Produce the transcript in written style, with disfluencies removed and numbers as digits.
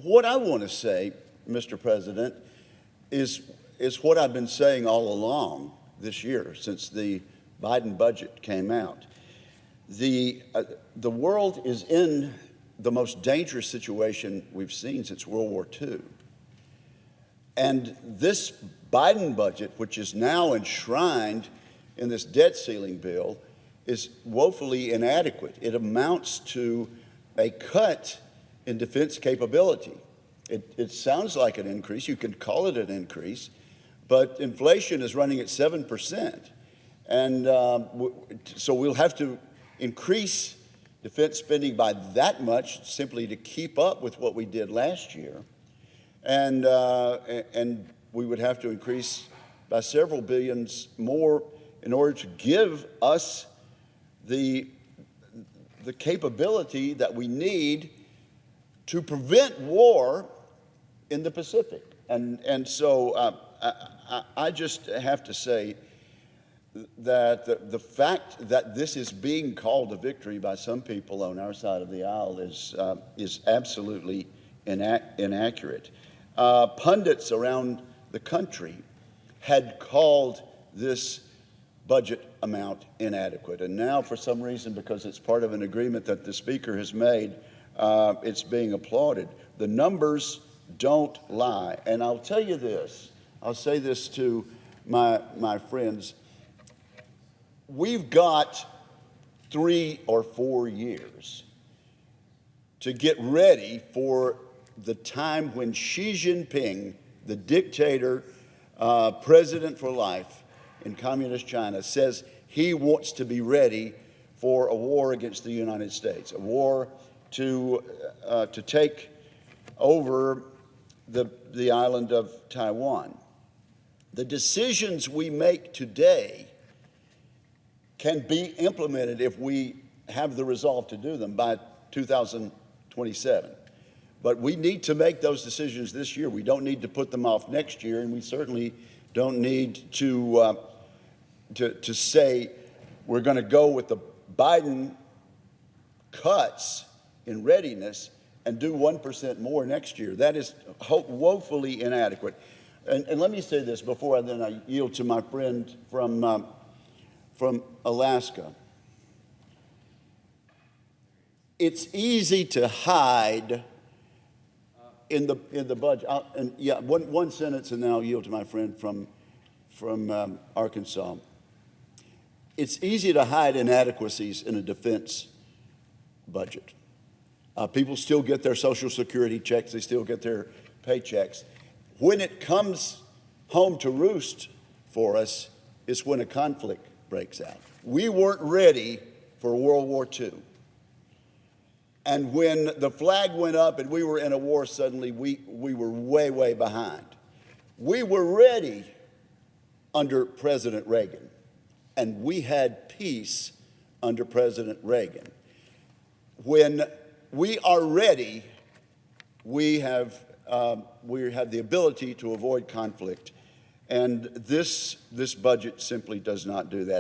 what I want to say, Mr. President, is what I've been saying all along this year since the Biden budget came out. The world is in the most dangerous situation we've seen since World War II. And this Biden budget, which is now enshrined in this debt ceiling bill, is woefully inadequate. It amounts to a cut in defense capability. It sounds like an increase. You can call it an increase, but inflation is running at 7%. And so we'll have to increase defense spending by that much simply to keep up with what we did last year. And we would have to increase by several billions more in order to give us the capability that we need to prevent war in the Pacific. And so I just have to say that the fact that this is being called a victory by some people on our side of the aisle is absolutely inaccurate. Pundits around the country had called this budget amount inadequate. And now, for some reason, because it's part of an agreement that the Speaker has made, it's being applauded. The numbers don't lie. And I'll tell you this, I'll say this to my friends. We've got 3 or 4 years to get ready for the time when Xi Jinping, the dictator, president for life in communist China, says he wants to be ready for a war against the United States, a war to take over the island of Taiwan. The decisions we make today can be implemented if we have the resolve to do them by 2027. But we need to make those decisions this year. We don't need to put them off next year, and we certainly don't need to say we're going to go with the Biden cuts in readiness and do 1% more next year. That is woefully inadequate. And let me say this before I yield to my friend from Alaska. It's easy to hide in the budget. One sentence, and then I'll yield to my friend from Arkansas. It's easy to hide inadequacies in a defense budget. People still get their Social Security checks. They still get their paychecks. When it comes home to roost for us is when a conflict breaks out. We weren't ready for World War II. And when the flag went up and we were in a war, suddenly we were way, way behind. We were ready under President Reagan, and we had peace under President Reagan. When we are ready, we have the ability to avoid conflict, and this budget simply does not do that.